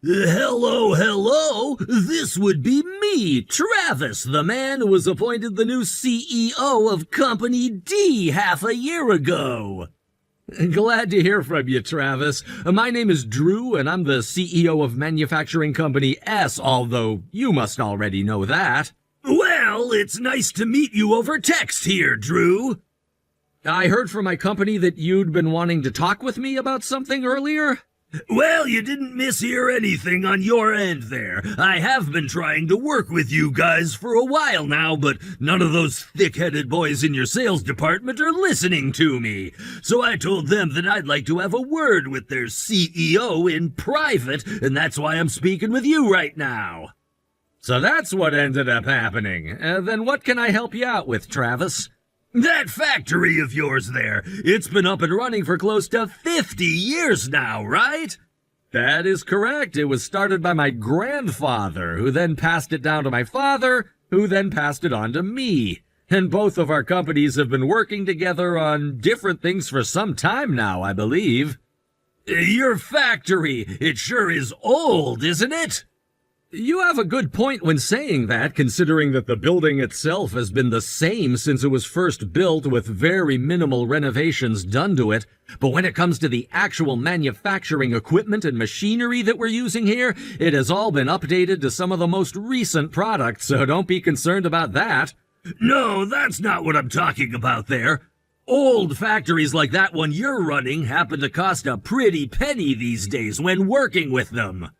Hello, hello! This would be me, Travis, the man who was appointed the new CEO of Company D half a year ago. Glad to hear from you, Travis. My name is Drew, and I'm the CEO of Manufacturing Company S, although you must already know that. Well, it's nice to meet you over text here, Drew. I heard from my company that you'd been wanting to talk with me about something earlier. Well, you didn't mishear anything on your end there. I have been trying to work with you guys for a while now, but none of those thick-headed boys in your sales department are listening to me. So I told them that I'd like to have a word with their CEO in private, and that's why I'm speaking with you right now. So that's what ended up happening. Then what can I help you out with, Travis? That factory of yours there, it's been up and running for close to 50 years now, right? That is correct. It was started by my grandfather, who then passed it down to my father, who then passed it on to me. And both of our companies have been working together on different things for some time now, I believe. Your factory, it sure is old, isn't it? You have a good point when saying that, considering that the building itself has been the same since it was first built with very minimal renovations done to it. But when it comes to the actual manufacturing equipment and machinery that we're using here, it has all been updated to some of the most recent products, so don't be concerned about that. No, that's not what I'm talking about there. Old factories like that one you're running happen to cost a pretty penny these days when working with them.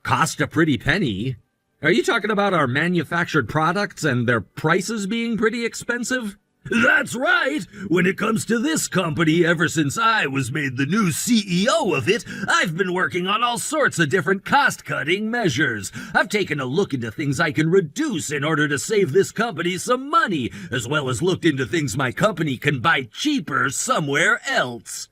Cost a pretty penny? Are you talking about our manufactured products and their prices being pretty expensive? That's right! When it comes to this company, ever since I was made the new CEO of it, I've been working on all sorts of different cost-cutting measures. I've taken a look into things I can reduce in order to save this company some money, as well as looked into things my company can buy cheaper somewhere else.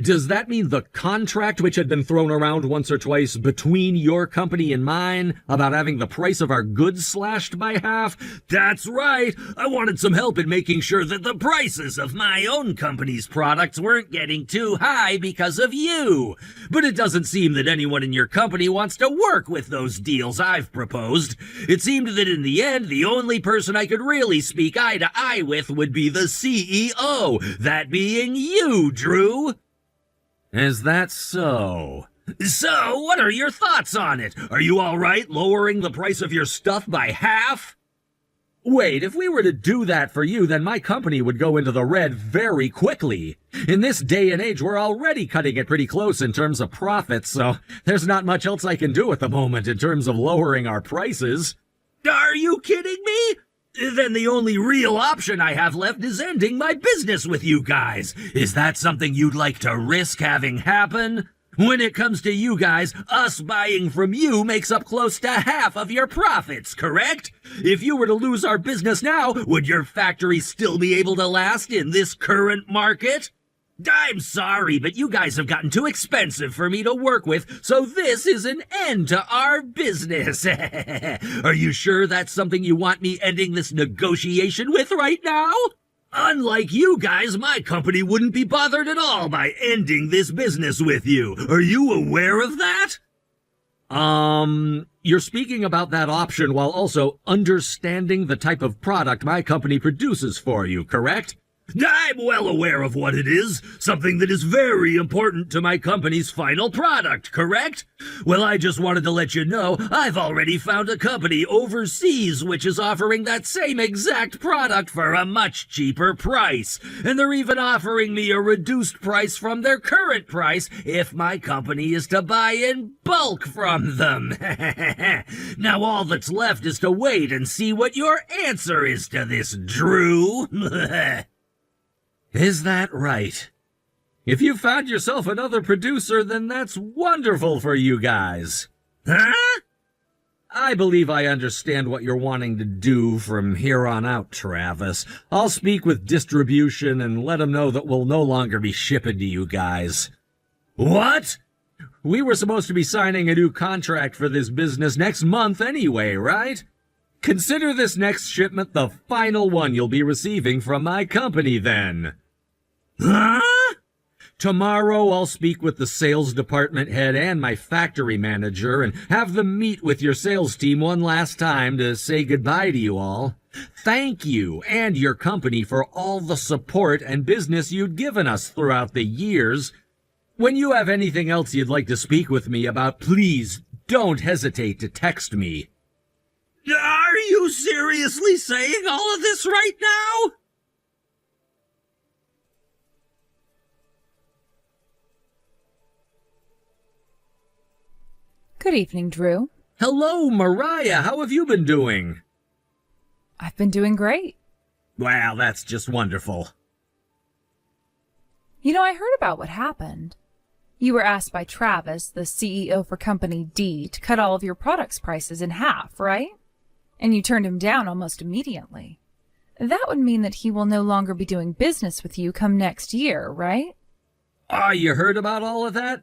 Does that mean the contract which had been thrown around once or twice between your company and mine about having the price of our goods slashed by half? That's right! I wanted some help in making sure that the prices of my own company's products weren't getting too high because of you. But it doesn't seem that anyone in your company wants to work with those deals I've proposed. It seemed that in the end, the only person I could really speak eye to eye with would be the CEO, that being you, Drew. Is that so? So, what are your thoughts on it? Are you all right lowering the price of your stuff by half? Wait, if we were to do that for you, then my company would go into the red very quickly. In this day and age, we're already cutting it pretty close in terms of profits, so there's not much else I can do at the moment in terms of lowering our prices. Are you kidding me? Then the only real option I have left is ending my business with you guys. Is that something you'd like to risk having happen? When it comes to you guys, us buying from you makes up close to half of your profits, correct? If you were to lose our business now, would your factory still be able to last in this current market? I'm sorry, but you guys have gotten too expensive for me to work with, so this is an end to our business. Are you sure that's something you want me ending this negotiation with right now? Unlike you guys, my company wouldn't be bothered at all by ending this business with you. Are you aware of that? You're speaking about that option while also understanding the type of product my company produces for you, correct? I'm well aware of what it is, something that is very important to my company's final product, correct? Well, I just wanted to let you know I've already found a company overseas which is offering that same exact product for a much cheaper price. And they're even offering me a reduced price from their current price if my company is to buy in bulk from them. Now all that's left is to wait and see what your answer is to this, Drew. Is that right? If you found yourself another producer, then that's wonderful for you guys. Huh? I believe I understand what you're wanting to do from here on out, Travis. I'll speak with distribution and let them know that we'll no longer be shipping to you guys. What? We were supposed to be signing a new contract for this business next month anyway, right? Consider this next shipment the final one you'll be receiving from my company then. Huh? Tomorrow I'll speak with the sales department head and my factory manager and have them meet with your sales team one last time to say goodbye to you all. Thank you and your company for all the support and business you'd given us throughout the years. When you have anything else you'd like to speak with me about, please don't hesitate to text me. Are you seriously saying all of this right now? Good evening, Drew. Hello, Mariah. How have you been doing? I've been doing great. Well, that's just wonderful. You know, I heard about what happened. You were asked by Travis, the CEO for Company D, to cut all of your products' prices in half, right? And you turned him down almost immediately. That would mean that he will no longer be doing business with you come next year, right? You heard about all of that?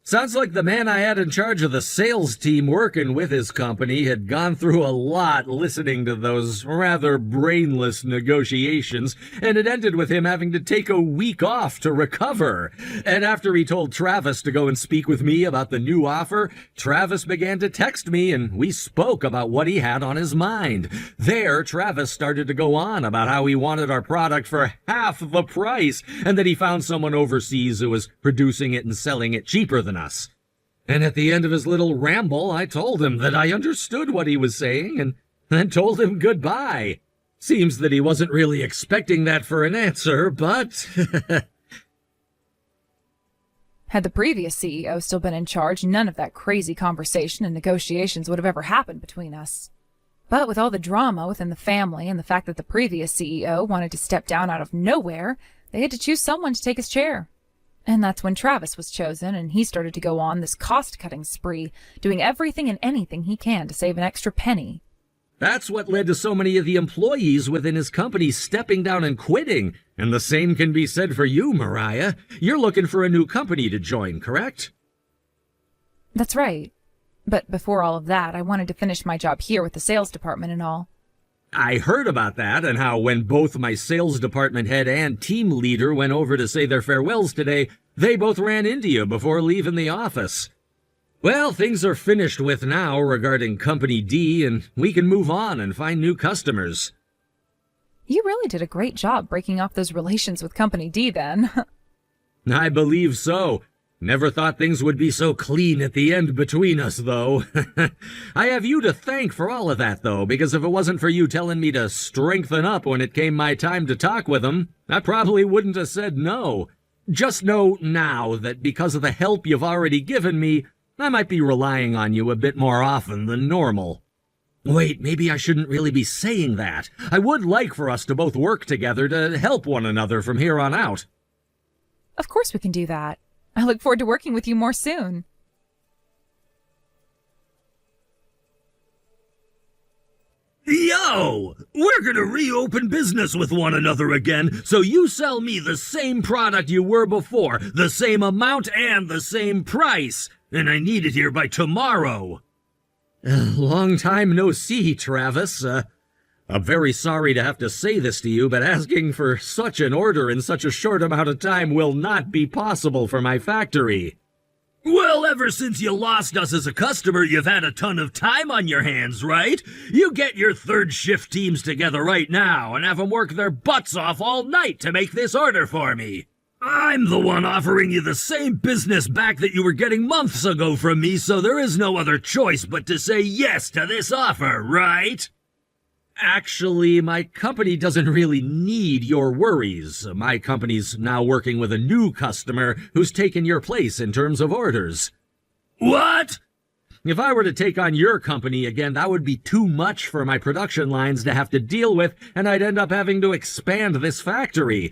Sounds like the man I had in charge of the sales team working with his company had gone through a lot listening to those rather brainless negotiations, and it ended with him having to take a week off to recover. And after he told Travis to go and speak with me about the new offer, Travis began to text me, and we spoke about what he had on his mind. There, Travis started to go on about how he wanted our product for half the price, and that he found someone overseas who was producing it and selling it cheaper than us. And at the end of his little ramble, I told him that I understood what he was saying and then told him goodbye. Seems that he wasn't really expecting that for an answer, but... Had the previous CEO still been in charge, none of that crazy conversation and negotiations would have ever happened between us. But with all the drama within the family and the fact that the previous CEO wanted to step down out of nowhere, they had to choose someone to take his chair. And that's when Travis was chosen, and he started to go on this cost-cutting spree, doing everything and anything he can to save an extra penny. That's what led to so many of the employees within his company stepping down and quitting. And the same can be said for you, Mariah. You're looking for a new company to join, correct? That's right. But before all of that, I wanted to finish my job here with the sales department and all. I heard about that and how when both my sales department head and team leader went over to say their farewells today, they both ran into you before leaving the office. Well, things are finished with now regarding Company D, and we can move on and find new customers. You really did a great job breaking off those relations with Company D then. I believe so. Never thought things would be so clean at the end between us, though. I have you to thank for all of that, though, because if it wasn't for you telling me to strengthen up when it came my time to talk with them, I probably wouldn't have said no. Just know now that because of the help you've already given me, I might be relying on you a bit more often than normal. Wait, maybe I shouldn't really be saying that. I would like for us to both work together to help one another from here on out. Of course we can do that. I look forward to working with you more soon. Yo! We're gonna reopen business with one another again, so you sell me the same product you were before, the same amount and the same price, and I need it here by tomorrow. Long time no see, Travis. I'm very sorry to have to say this to you, but asking for such an order in such a short amount of time will not be possible for my factory. Well, ever since you lost us as a customer, you've had a ton of time on your hands, right? You get your third shift teams together right now and have them work their butts off all night to make this order for me. I'm the one offering you the same business back that you were getting months ago from me, so there is no other choice but to say yes to this offer, right? Actually, my company doesn't really need your worries. My company's now working with a new customer who's taken your place in terms of orders. What? If I were to take on your company again, that would be too much for my production lines to have to deal with, and I'd end up having to expand this factory.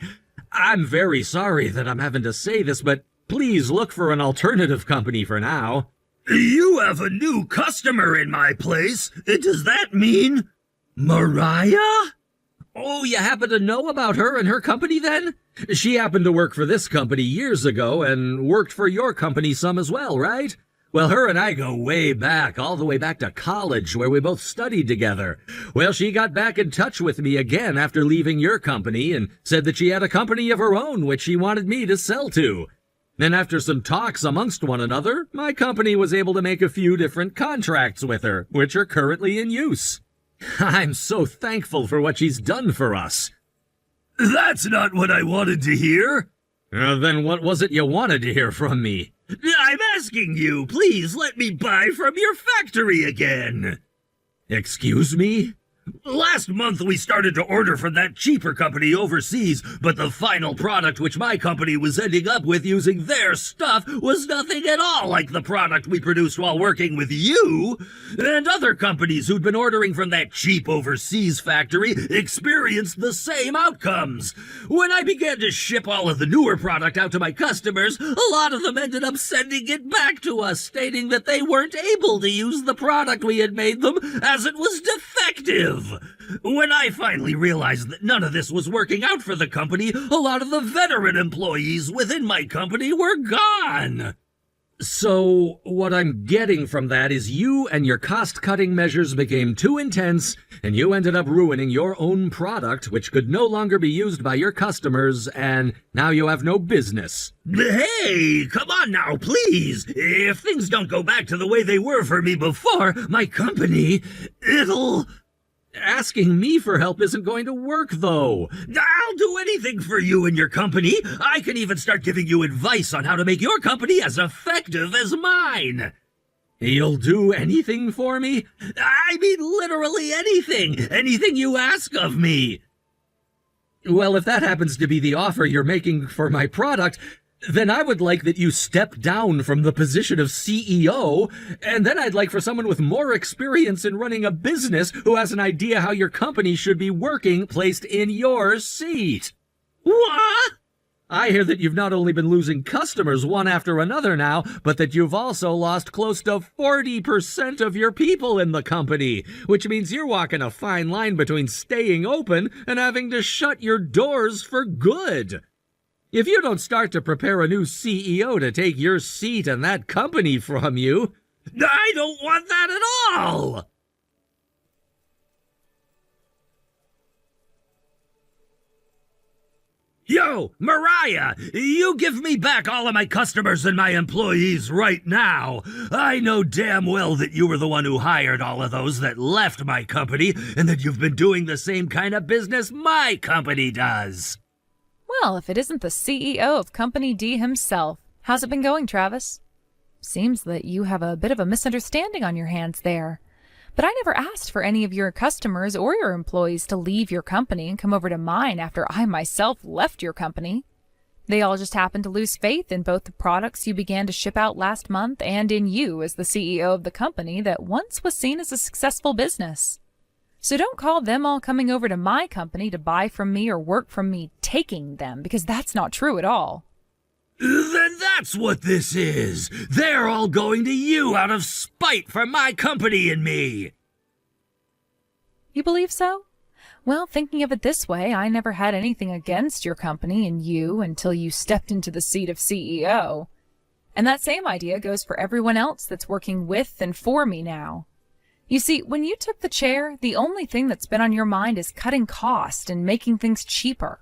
I'm very sorry that I'm having to say this, but please look for an alternative company for now. You have a new customer in my place. Does that mean... Mariah? Oh, you happen to know about her and her company then? She happened to work for this company years ago and worked for your company some as well, right? Well, her and I go way back, all the way back to college where we both studied together. Well, she got back in touch with me again after leaving your company and said that she had a company of her own which she wanted me to sell to. And after some talks amongst one another, my company was able to make a few different contracts with her, which are currently in use. I'm so thankful for what she's done for us. That's not what I wanted to hear. Then what was it you wanted to hear from me? I'm asking you, please let me buy from your factory again. Excuse me? Last month we started to order from that cheaper company overseas, but the final product which my company was ending up with using their stuff was nothing at all like the product we produced while working with you. And other companies who'd been ordering from that cheap overseas factory experienced the same outcomes. When I began to ship all of the newer product out to my customers, a lot of them ended up sending it back to us, stating that they weren't able to use the product we had made them as it was defective. When I finally realized that none of this was working out for the company, a lot of the veteran employees within my company were gone. So, what I'm getting from that is you and your cost-cutting measures became too intense, and you ended up ruining your own product, which could no longer be used by your customers, and now you have no business. Hey, come on now, please. If things don't go back to the way they were for me before, my company, it'll... Asking me for help isn't going to work, though. I'll do anything for you and your company. I can even start giving you advice on how to make your company as effective as mine. You'll do anything for me? I mean, literally anything. Anything you ask of me. Well, if that happens to be the offer you're making for my product, then I would like that you step down from the position of CEO, and then I'd like for someone with more experience in running a business who has an idea how your company should be working placed in your seat. What? I hear that you've not only been losing customers one after another now, but that you've also lost close to 40% of your people in the company, which means you're walking a fine line between staying open and having to shut your doors for good. If you don't start to prepare a new CEO to take your seat in that company from you, I don't want that at all! Yo, Mariah, you give me back all of my customers and my employees right now. I know damn well that you were the one who hired all of those that left my company, and that you've been doing the same kind of business my company does. Well, if it isn't the CEO of Company D himself. How's it been going, Travis? Seems that you have a bit of a misunderstanding on your hands there. But I never asked for any of your customers or your employees to leave your company and come over to mine after I myself left your company. They all just happened to lose faith in both the products you began to ship out last month and in you as the CEO of the company that once was seen as a successful business. So don't call them all coming over to my company to buy from me or work from me taking them, because that's not true at all. Then that's what this is. They're all going to you out of spite for my company and me. You believe so? Well, thinking of it this way, I never had anything against your company and you until you stepped into the seat of CEO. And that same idea goes for everyone else that's working with and for me now. You see, when you took the chair, the only thing that's been on your mind is cutting cost and making things cheaper.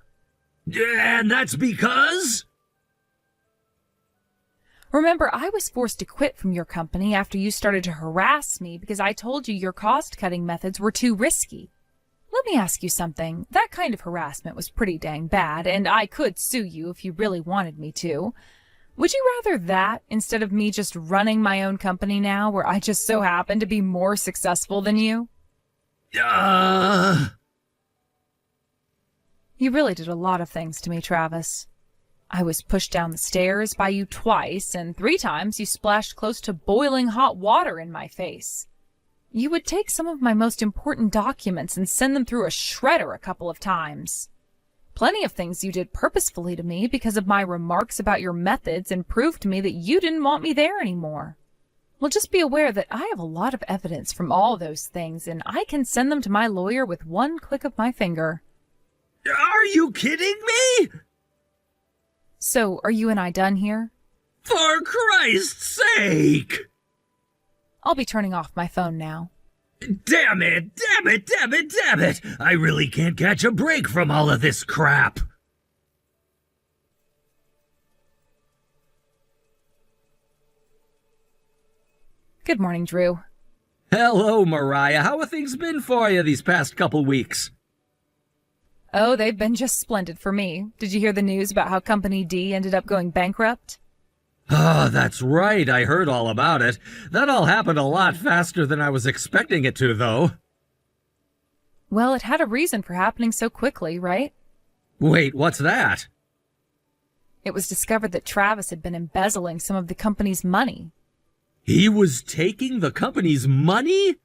And that's because? Remember, I was forced to quit from your company after you started to harass me because I told you your cost-cutting methods were too risky. Let me ask you something. That kind of harassment was pretty dang bad, and I could sue you if you really wanted me to. Would you rather that instead of me just running my own company now where I just so happen to be more successful than you? You really did a lot of things to me, Travis. I was pushed down the stairs by you twice, and 3 times you splashed close to boiling hot water in my face. You would take some of my most important documents and send them through a shredder a couple of times. Plenty of things you did purposefully to me because of my remarks about your methods and proved to me that you didn't want me there anymore. Well, just be aware that I have a lot of evidence from all those things, and I can send them to my lawyer with one click of my finger. Are you kidding me? So, are you and I done here? For Christ's sake! I'll be turning off my phone now. Damn it! Damn it! Damn it! Damn it! I really can't catch a break from all of this crap. Good morning, Drew. Hello, Mariah. How have things been for you these past couple weeks? Oh, they've been just splendid for me. Did you hear the news about how Company D ended up going bankrupt? Ah, that's right. I heard all about it. That all happened a lot faster than I was expecting it to, though. Well, it had a reason for happening so quickly, right? Wait, what's that? It was discovered that Travis had been embezzling some of the company's money. He was taking the company's money?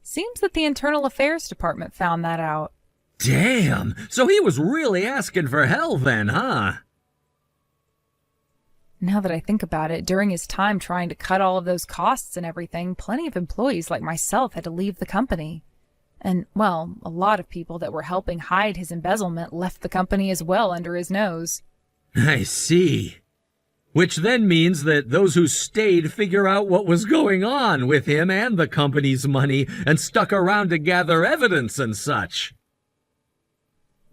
Seems that the Internal Affairs Department found that out. Damn! So he was really asking for hell then, huh? Now that I think about it, during his time trying to cut all of those costs and everything, plenty of employees like myself had to leave the company. And, well, a lot of people that were helping hide his embezzlement left the company as well under his nose. I see. Which then means that those who stayed figure out what was going on with him and the company's money and stuck around to gather evidence and such.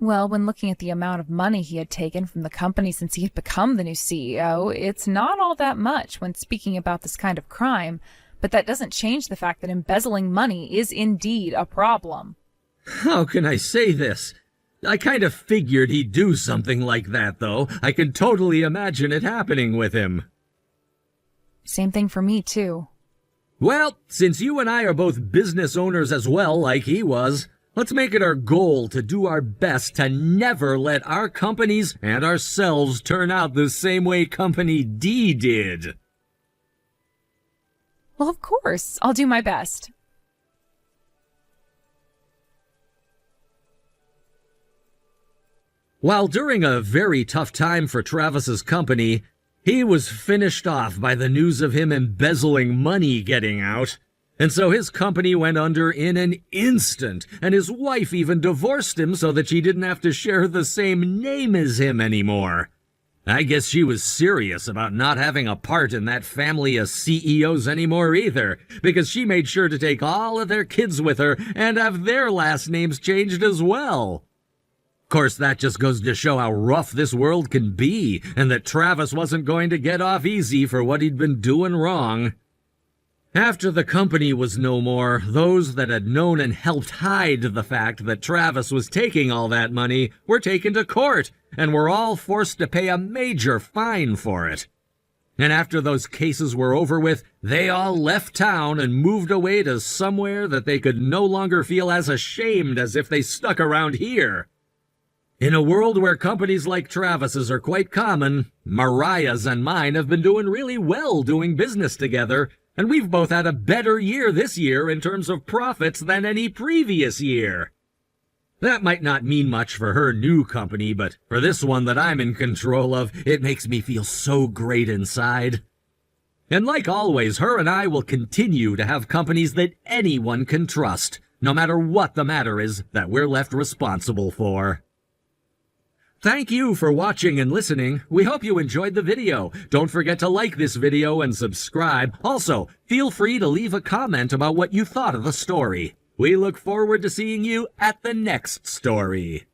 Well, when looking at the amount of money he had taken from the company since he had become the new CEO, it's not all that much when speaking about this kind of crime, but that doesn't change the fact that embezzling money is indeed a problem. How can I say this? I kind of figured he'd do something like that, though. I can totally imagine it happening with him. Same thing for me, too. Well, since you and I are both business owners as well, like he was, let's make it our goal to do our best to never let our companies and ourselves turn out the same way Company D did. Well, of course. I'll do my best. While during a very tough time for Travis's company, he was finished off by the news of him embezzling money getting out. And so his company went under in an instant, and his wife even divorced him so that she didn't have to share the same name as him anymore. I guess she was serious about not having a part in that family of CEOs anymore either, because she made sure to take all of their kids with her and have their last names changed as well. Of course, that just goes to show how rough this world can be, and that Travis wasn't going to get off easy for what he'd been doing wrong. After the company was no more, those that had known and helped hide the fact that Travis was taking all that money were taken to court, and were all forced to pay a major fine for it. And after those cases were over with, they all left town and moved away to somewhere that they could no longer feel as ashamed as if they stuck around here. In a world where companies like Travis's are quite common, Mariah's and mine have been doing really well doing business together, and we've both had a better year this year in terms of profits than any previous year. That might not mean much for her new company, but for this one that I'm in control of, it makes me feel so great inside. And like always, her and I will continue to have companies that anyone can trust, no matter what the matter is that we're left responsible for. Thank you for watching and listening. We hope you enjoyed the video. Don't forget to like this video and subscribe. Also, feel free to leave a comment about what you thought of the story. We look forward to seeing you at the next story.